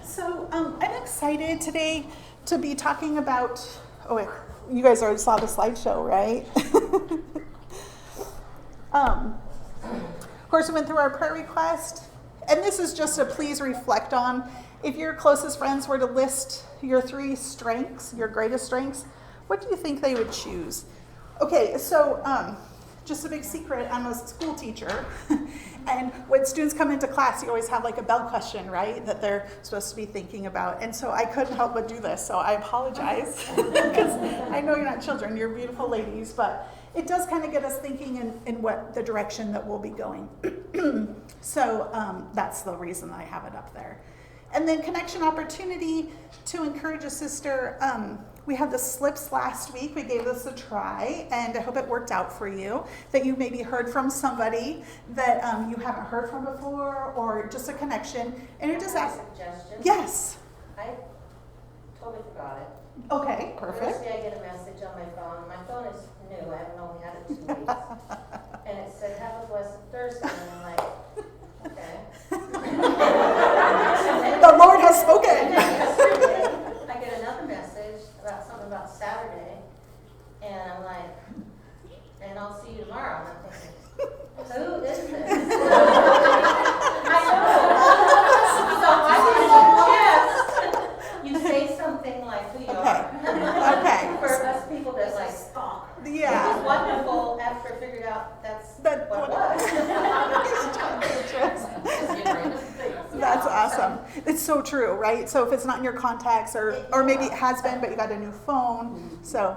So I'm excited today to be talking about, you guys already saw the slideshow, right? Of course, we went through our prayer request, and this is just to please reflect on, if your closest friends were to list your 3 strengths, your greatest strengths, what do you think they would choose? Okay, so just a big secret, I'm a school teacher, and when students come into class, you always have like a bell question, right, that they're supposed to be thinking about, and so I couldn't help but do this, so I apologize, because I know you're not children, you're beautiful ladies, but it does kind of get us thinking in what the direction that we'll be going. So that's the reason I have it up there. And then connection opportunity to encourage a sister. We had the slips last week. We gave this a try, and I hope it worked out for you, that you maybe heard from somebody that you haven't heard from before, or just a connection. And you just ask. Suggestion? Yes. I totally forgot it. Okay, perfect. Thursday I get a message on my phone. My phone is new. I haven't only had it 2 weeks. And it said, "Have a blessed Thursday." And I'm like, okay. The Lord has spoken. And then yesterday, I get another message about something about Saturday. And I'm like, "And I'll see you tomorrow." And I'm thinking, who is this? I know. So I would suggest you say something like who you are. Okay. For us people that like stalk. Yeah. It was wonderful after I figured out that's what it was. That's awesome. It's so true, right? So if it's not in your contacts, or maybe it has been, but you got a new phone. So,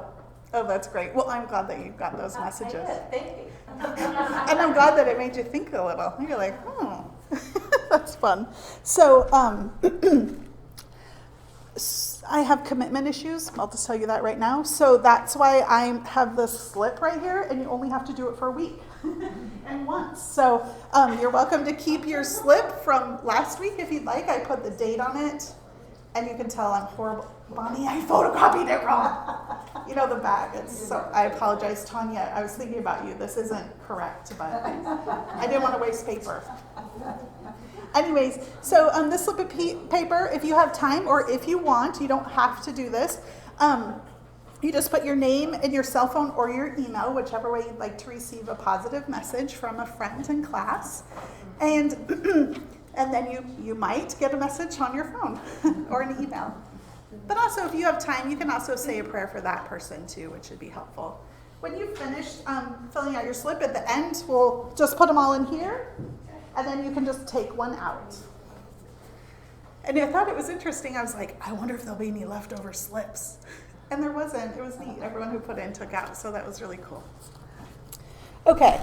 that's great. Well, I'm glad that you got those messages. I did. Thank you. And I'm glad that it made you think a little. You're like, that's fun. So, I have commitment issues. I'll just tell you that right now. So that's why I have this slip right here, and you only have to do it for a week and once. So you're welcome to keep your slip from last week if you'd like. I put the date on it, and you can tell I'm horrible. Bonnie, I photocopied it wrong. You know the back. I apologize, Tanya. I was thinking about you. This isn't correct, but I didn't want to waste paper. Anyways, so this slip of paper, if you have time or if you want, you don't have to do this. You just put your name and your cell phone or your email, whichever way you'd like to receive a positive message from a friend in class. And then you might get a message on your phone or an email. But also, if you have time, you can also say a prayer for that person too, which would be helpful. When you've finished filling out your slip, at the end, we'll just put them all in here. And then you can just take one out. And I thought it was interesting. I was like, I wonder if there'll be any leftover slips. And there wasn't. It was neat. Everyone who put in took out. So that was really cool. Okay.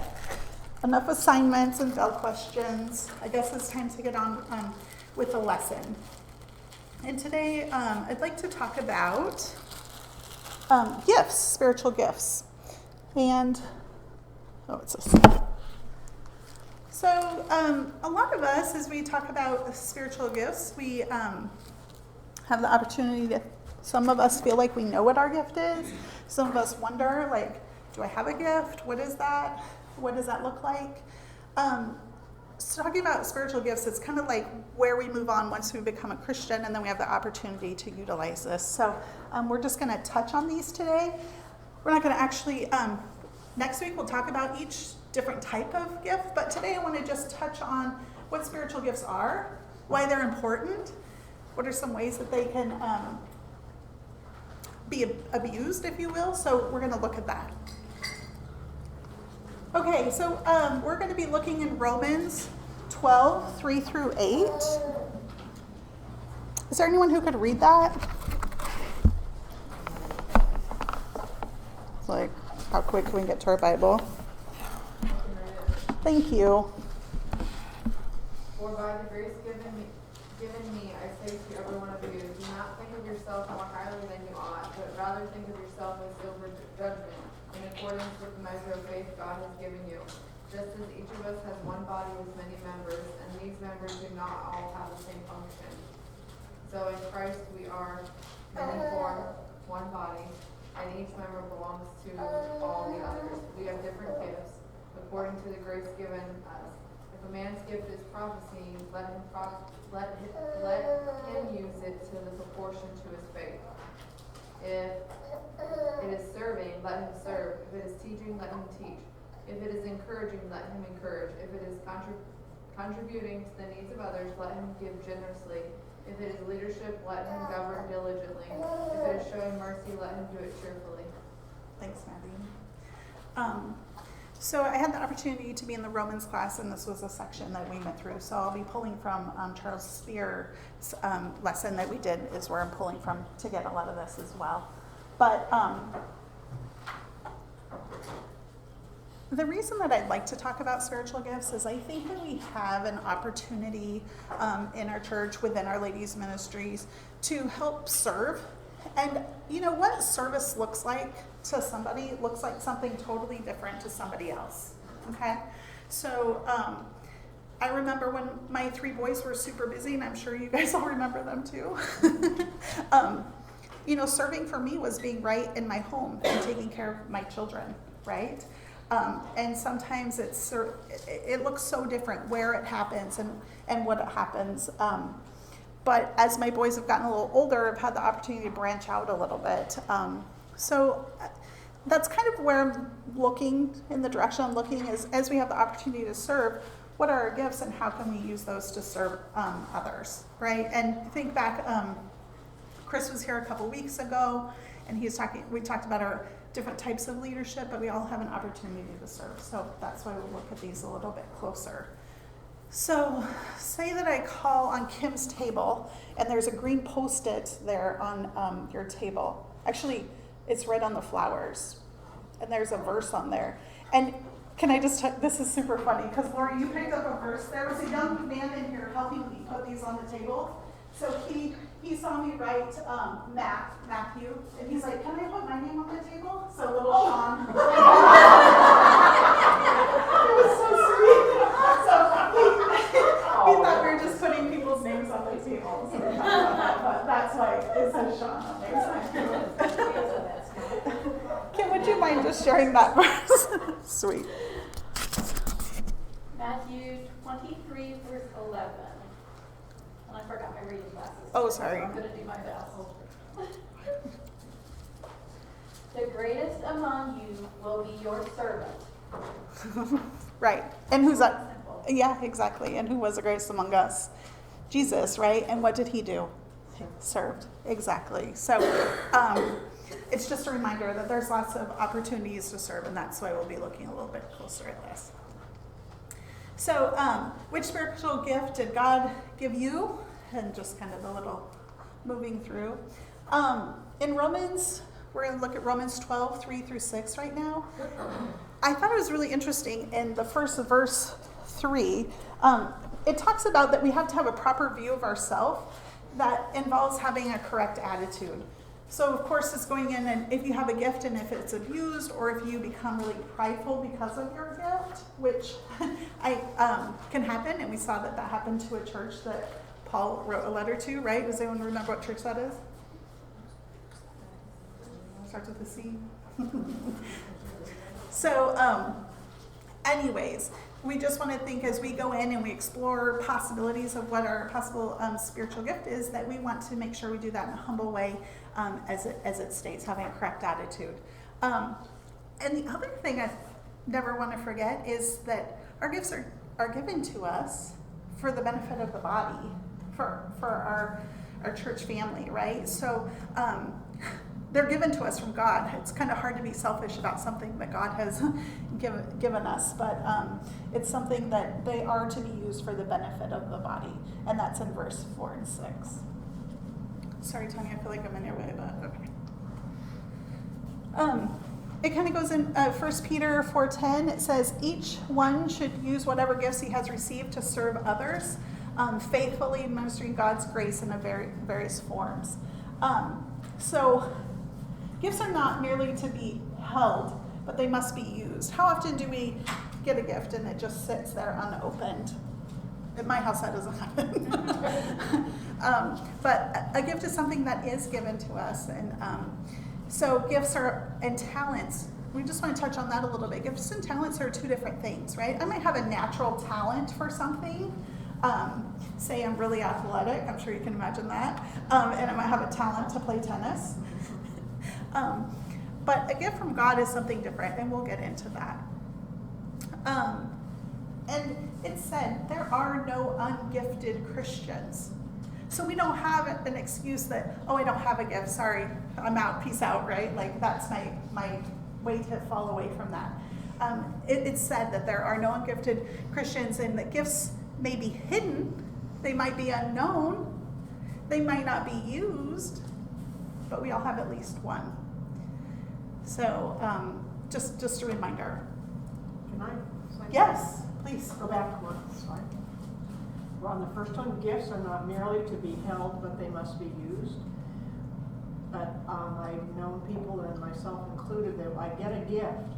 Enough assignments and bell questions. I guess it's time to get on with the lesson. And today I'd like to talk about gifts, spiritual gifts. And, it's this. So a lot of us, as we talk about spiritual gifts, we have the opportunity to, some of us feel like we know what our gift is. Some of us wonder, like, do I have a gift? What is that? What does that look like? So talking about spiritual gifts, it's kind of like where we move on once we become a Christian, and then we have the opportunity to utilize this. So we're just going to touch on these today. We're not going to actually, next week we'll talk about each different type of gift, but today I want to just touch on what spiritual gifts are, why they're important, what are some ways that they can be abused, if you will. So we're going to look at that. Okay, so we're going to be looking in Romans 12, 3 through 8. Is there anyone who could read that? It's like, how quick can we get to our Bible? Thank you. For by the grace given me, I say to every one of you, do not think of yourself more highly than you ought, but rather think of yourself as silver judgment, in accordance with the measure of faith God has given you. Just as each of us has one body with many members, and these members do not all have the same function. So in Christ we are many form one body, and each member belongs to all the others. We have different gifts according to the grace given us. If a man's gift is prophecy, let him use it to the proportion to his faith. If it is serving, let him serve. If it is teaching, let him teach. If it is encouraging, let him encourage. If it is contributing to the needs of others, let him give generously. If it is leadership, let him govern diligently. If it is showing mercy, let him do it cheerfully. Thanks, Maddie. So I had the opportunity to be in the Romans class, and this was a section that we went through. So I'll be pulling from Charles Spear's lesson that we did is where I'm pulling from to get a lot of this as well. But the reason that I'd like to talk about spiritual gifts is I think that we have an opportunity in our church, within our ladies' ministries, to help serve. And you know what service looks like to somebody looks like something totally different to somebody else. Okay? So I remember when my 3 boys were super busy, and I'm sure you guys all remember them too. You know, serving for me was being right in my home and taking care of my children, right? And sometimes it looks so different where it happens and what it happens. But as my boys have gotten a little older, I've had the opportunity to branch out a little bit. So that's kind of where I'm looking, in the direction I'm looking, is as we have the opportunity to serve, what are our gifts and how can we use those to serve others, right? And think back, Chris was here a couple weeks ago, and we talked about our different types of leadership, but we all have an opportunity to serve. So that's why we'll look at these a little bit closer. So say that I call on Kim's table, and there's a green Post-it there on your table. Actually, it's right on the flowers, and there's a verse on there. And can I just this is super funny, because Laura, you picked up a verse. There was a young man in here helping me put these on the table. So he saw me write Matthew, and he's like, "Can I put my name on the table?" So little Sean. It was so sweet. So he thought we were just putting people's names on the table. So but that's why it says Sean on there. Kim, would you mind just sharing that verse? Sweet. Matthew 23, verse 11. And I forgot my reading glasses. Oh, sorry. So I'm going to do my best. The greatest among you will be your servant. Right. And who's that? Yeah, exactly. And who was the greatest among us? Jesus, right? And what did he do? He served. Exactly. So it's just a reminder that there's lots of opportunities to serve, and that's why we'll be looking a little bit closer at this. So which spiritual gift did God give you? And just kind of a little moving through. In Romans, we're going to look at Romans 12, 3 through 6 right now. I thought it was really interesting in the first verse 3. It talks about that we have to have a proper view of ourselves that involves having a correct attitude. So of course it's going in, and if you have a gift and if it's abused, or if you become really prideful because of your gift, which can happen, and we saw that happened to a church that Paul wrote a letter to, right? Does anyone remember what church that is? Starts with a C. So anyways, we just want to think as we go in and we explore possibilities of what our possible spiritual gift is, that we want to make sure we do that in a humble way, as it states, having a correct attitude. And the other thing I never want to forget is that our gifts are given to us for the benefit of the body, for our church family, right? So they're given to us from God. It's kind of hard to be selfish about something that God has given us, but it's something that they are to be used for the benefit of the body, and that's in verse 4 and 6. Sorry, Tony, I feel like I'm in your way, but okay. It kind of goes in 1 Peter 4:10. It says, each one should use whatever gifts he has received to serve others, faithfully administering God's grace in various forms. So gifts are not merely to be held, but they must be used. How often do we get a gift and it just sits there unopened? At my house, that doesn't happen. But a gift is something that is given to us. And so gifts and talents we just want to touch on that a little bit. Gifts and talents are two different things, right? I might have a natural talent for something. Say I'm really athletic, I'm sure you can imagine that. And I might have a talent to play tennis. But a gift from God is something different, and we'll get into that. And it said there are no ungifted Christians. So we don't have an excuse that, oh, I don't have a gift, sorry, I'm out, peace out, right? Like that's my way to fall away from that. It's said that there are no ungifted Christians, and that gifts may be hidden, they might be unknown, they might not be used, but we all have at least one. So just a reminder. Can I? Yes, please. Go back to one slide. Well, on the first one, gifts are not merely to be held, but they must be used. But I've known people, and myself included, that I get a gift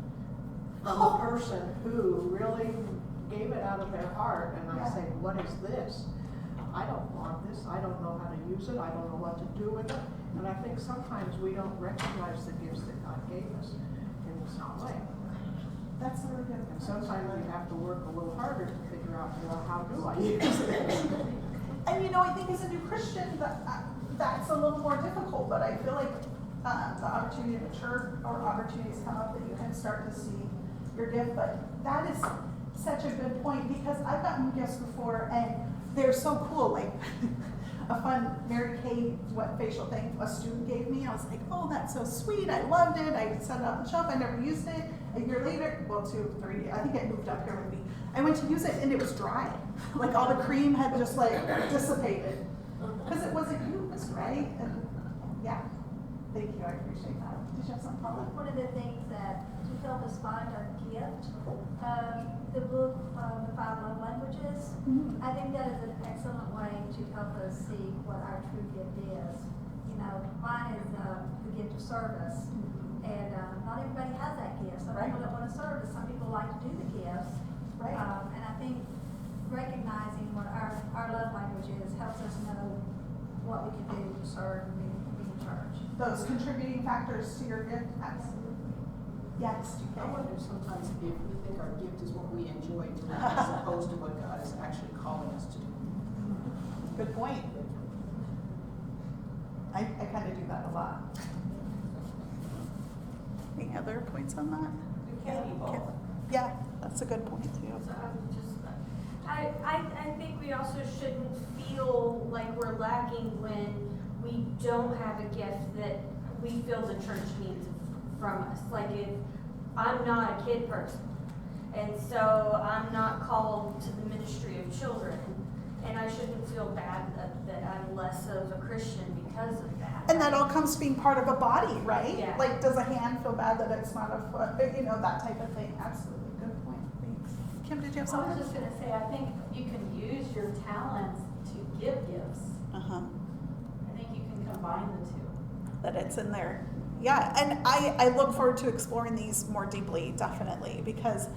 from a person who really gave it out of their heart, and I say, what is this? I don't want this, I don't know how to use it, I don't know what to do with it. And I think sometimes we don't recognize the gifts that God gave us in some way. That's really good. And sometimes we have to work a little harder to figure out, well, how do I use this? And I think as a new Christian, that's a little more difficult, but I feel like the opportunity to mature or opportunities come up that you can start to see your gift. But that is such a good point, because I've gotten gifts before and they're so cool. Like a fun Mary Kay facial thing a student gave me. I was like, oh, that's so sweet. I loved it. I set it up on the shelf. I never used it. A year later, well, 2, 3, I think it moved up here with me. I went to use it and it was dry. Like all the cream had just like dissipated. Because it wasn't used, right? And yeah, thank you, I appreciate that. Did you have something, Paula? One of the things that to help us find our gift, the book, The 5 Love Languages, I think that is an excellent way to help us see what our true gift is. Mine is the gift of service. And not everybody has that gift. Some people don't want to serve, but some people like to do the gifts. Right. And I think recognizing what our love language is helps us know what we can do to serve and be in church. Those contributing factors to your gift? Absolutely. Yes, I wonder sometimes if we think our gift is what we enjoy doing as opposed to what God is actually calling us to do. good point. I kind of do that a lot. Any other points on that? It can be both. Yeah, that's a good point too. So I think we also shouldn't feel like we're lacking when we don't have a gift that we feel the church needs from us. Like if I'm not a kid person, and so I'm not called to the ministry of children, and I shouldn't feel bad that I'm less of a Christian because of that. And that all comes to being part of a body, right? Yeah. Like, does a hand feel bad that it's not a foot? That type of thing. Absolutely. Good point. Thanks. Kim, did you have I something? was just gonna say, I think you can use your talents to give gifts. Uh-huh. I think you can combine the two. That it's in there. Yeah, and I look forward to exploring these more deeply, definitely, because,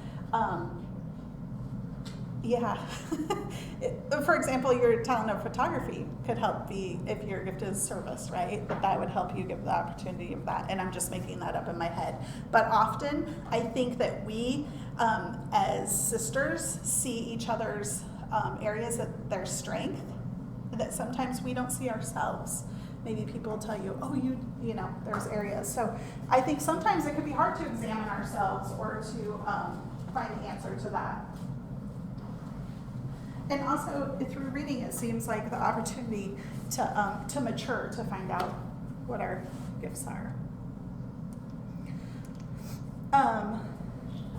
for example, your talent of photography could help if your gift is service, right? That would help you give the opportunity of that. And I'm just making that up in my head. But often, I think that we, as sisters, see each other's areas of their strength that sometimes we don't see ourselves. Maybe people tell you, oh, there's areas. So I think sometimes it can be hard to examine ourselves or to find the answer to that. And also, through reading, it seems like the opportunity to mature, to find out what our gifts are.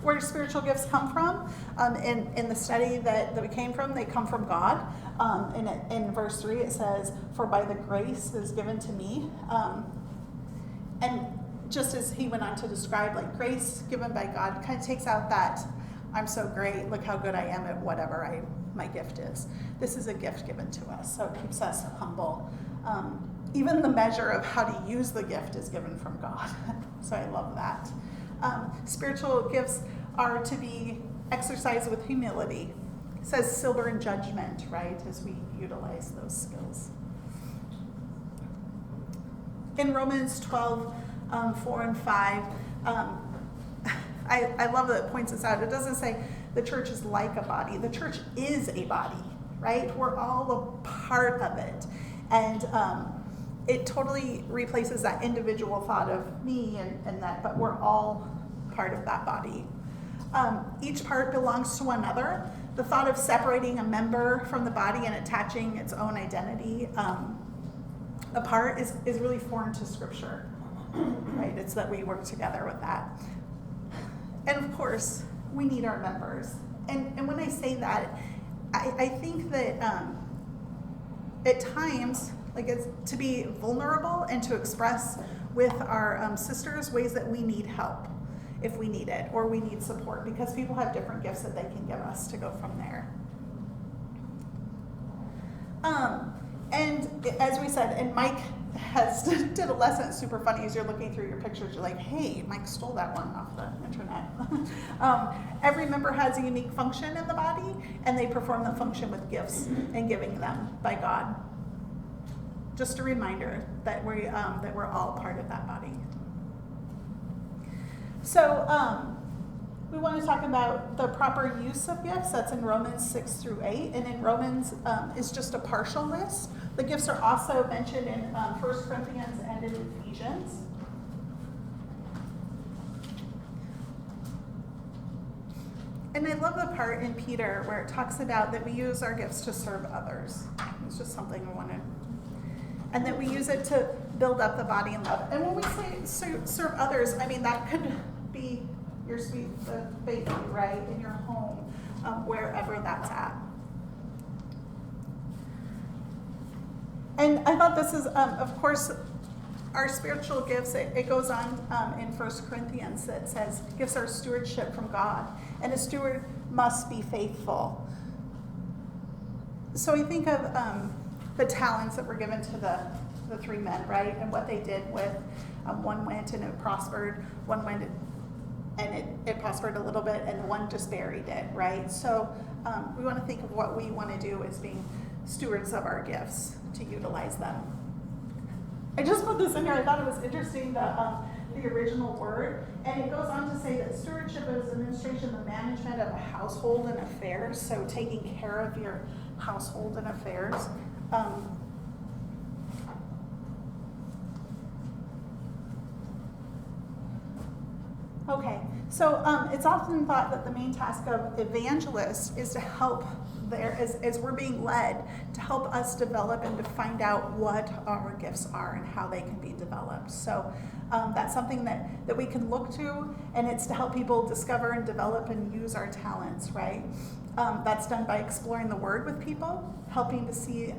Where do spiritual gifts come from? In the study that we came from, they come from God. In verse 3, it says, "For by the grace that is given to me," and just as he went on to describe, like grace given by God, kind of takes out that I'm so great, look how good I am at whatever my gift is. This is a gift given to us, so it keeps us humble. Even the measure of how to use the gift is given from God. So I love that. Spiritual gifts are to be exercised with humility. It says silver in judgment, right, as we utilize those skills. In Romans 12, 4 and 5, I love that it points this out. It doesn't say the church is like a body. The church is a body, right? We're all a part of it. And it totally replaces that individual thought of me and that, but we're all part of that body. Each part belongs to one another. The thought of separating a member from the body and attaching its own identity apart is really foreign to Scripture, right? It's that we work together with that. And of course, we need our members. And when I say that, I think that at times, like it's to be vulnerable and to express with our sisters ways that we need help if we need it, or we need support, because people have different gifts that they can give us to go from there. And as we said, and Mike did a lesson, it's super funny as you're looking through your pictures, you're like, hey, Mike stole that one off the internet. Every member has a unique function in the body, and they perform the function with gifts and giving them by God. Just a reminder that we're all part of that body. So we want to talk about the proper use of gifts. That's in Romans 6-8. And in Romans is just a partial list. The gifts are also mentioned in 1 Corinthians and in Ephesians. And I love the part in Peter where it talks about that we use our gifts to serve others. It's just something I wanted. And that we use it to build up the body in love. And when we say serve others, I mean, that could be your sweet baby, right, in your home, wherever that's at. And I thought this is, of course, our spiritual gifts. It goes on in 1 Corinthians that says, gifts are stewardship from God, and a steward must be faithful. So we think of the talents that were given to the three men, right, and what they did with one went and it prospered, one went and it prospered a little bit, and the one just buried it, right? So we want to think of what we want to do as being stewards of our gifts to utilize them. I just put this in here. I thought it was interesting, the original word, and it goes on to say that stewardship is administration, the management of a household and affairs, so taking care of your household and affairs. Okay, so it's often thought that the main task of evangelists is to help as we're being led, to help us develop and to find out what our gifts are and how they can be developed. So that's something that we can look to, and it's to help people discover and develop and use our talents, right? That's done by exploring the Word with people, helping to see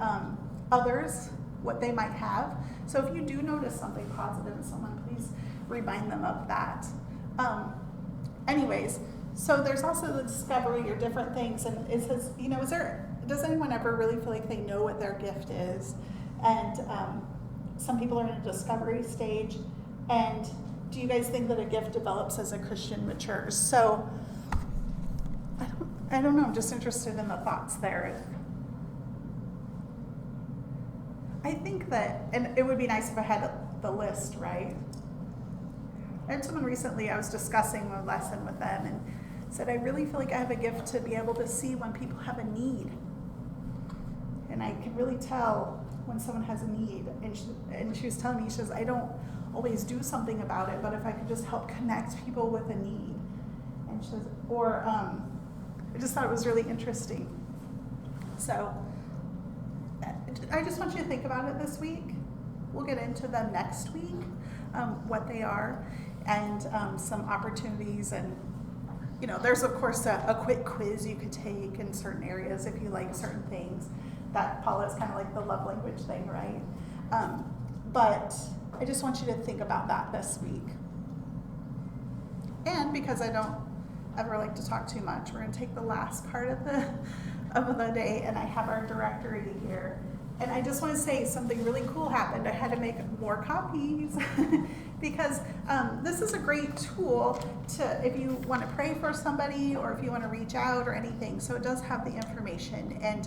others, what they might have. So if you do notice something positive in someone, please remind them of that. Anyways, so there's also the discovery or different things, and it says, does anyone ever really feel like they know what their gift is? And some people are in a discovery stage. And do you guys think that a gift develops as a Christian matures? So I don't know. I'm just interested in the thoughts there. I think that, and it would be nice if I had the list, right? I had someone recently, I was discussing a lesson with them and said, I really feel like I have a gift to be able to see when people have a need. And I can really tell when someone has a need. And she was telling me, she says, I don't always do something about it, but if I could just help connect people with a need. And she says, I just thought it was really interesting. So I just want you to think about it this week. We'll get into them next week, what they are, and some opportunities. And there's of course a quick quiz you could take in certain areas if you like certain things. That Paula's kind of like the love language thing, right? But I just want you to think about that this week. And because I don't ever like to talk too much, we're going to take the last part of the day, and I have our directory here. And I just want to say something really cool happened. I had to make more copies because this is a great tool if you want to pray for somebody or if you want to reach out or anything. So it does have the information. And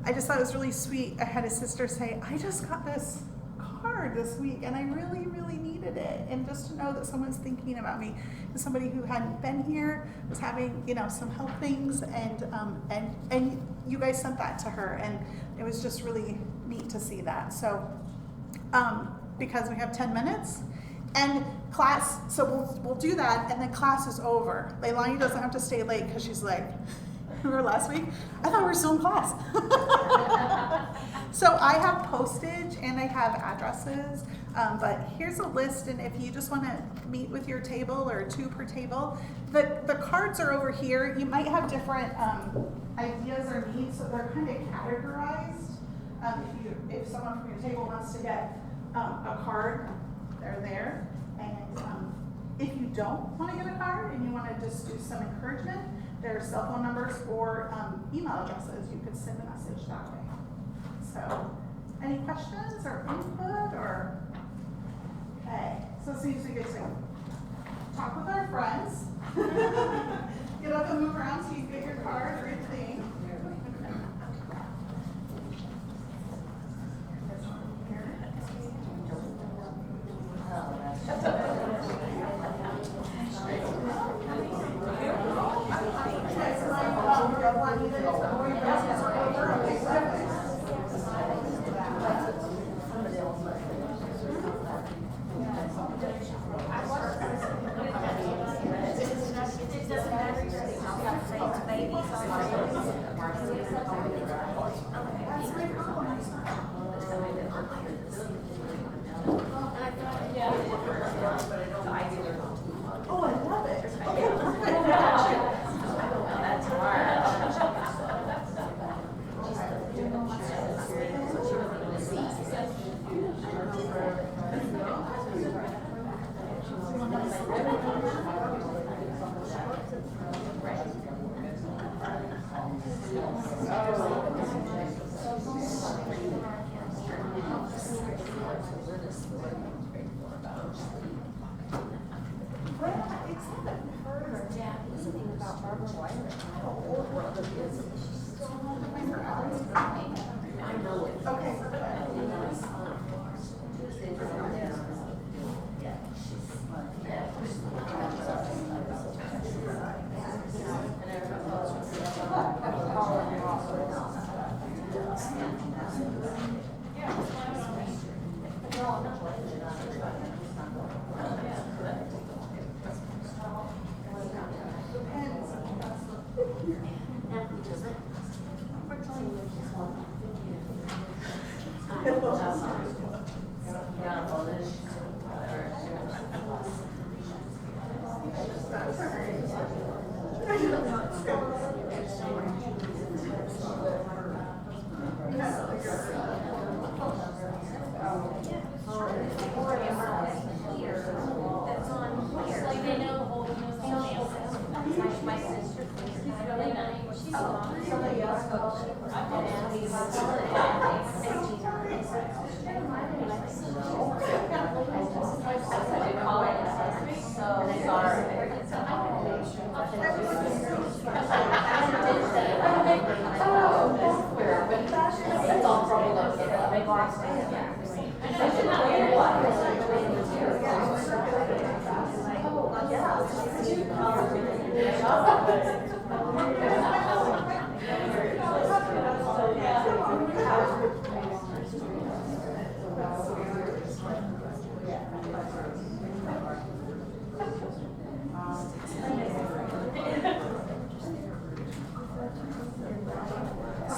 I just thought it was really sweet. I had a sister say, I just got this card this week and I really, really need needed it, and just to know that someone's thinking about me. And somebody who hadn't been here was having, some health things, and you guys sent that to her, and it was just really neat to see that. So, because we have 10 minutes, and class, so we'll do that, and then class is over. Leilani doesn't have to stay late because she's like, remember last week? I thought we were still in class. So I have postage and I have addresses, but here's a list, and if you just want to meet with your table or 2 per table, the cards are over here. You might have different ideas or needs, so they're kind of categorized. If someone from your table wants to get a card, they're there. And if you don't want to get a card and you want to just do some encouragement, there are cell phone numbers or email addresses. You could send a message that way. So, any questions or input or? Okay, so it seems we get to talk with our friends. Get up and move around so you get your card or your thing. Oh, I love it. Okay, perfect. That's tomorrow.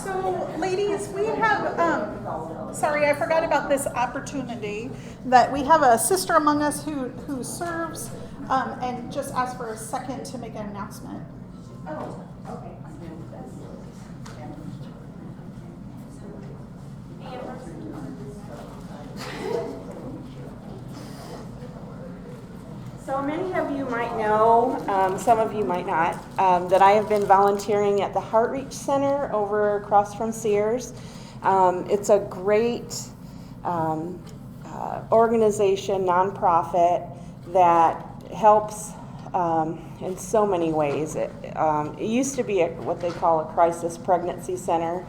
So, ladies, we have, sorry, I forgot about this opportunity, that we have a sister among us who serves, and just asked for a second to make an announcement. Oh, okay. So many of you might know, some of you might not, that I have been volunteering at the Heart Reach Center over across from Sears. It's a great organization, nonprofit, that helps in so many ways. It used to be what they call a crisis pregnancy center,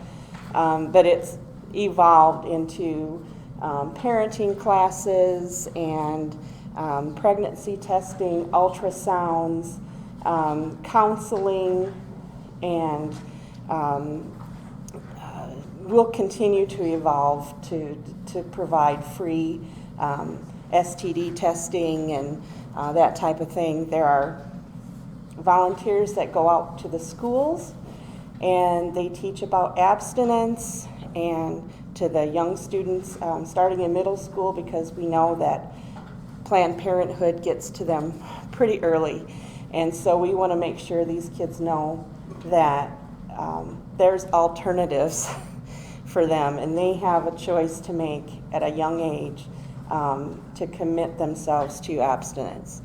but it's evolved into parenting classes and pregnancy testing, ultrasounds, counseling, and we'll continue to evolve to provide free STD testing and that type of thing. There are volunteers that go out to the schools and they teach about abstinence and to the young students starting in middle school, because we know that Planned Parenthood gets to them pretty early. And so we want to make sure these kids know that there's alternatives for them, and they have a choice to make at a young age to commit themselves to abstinence.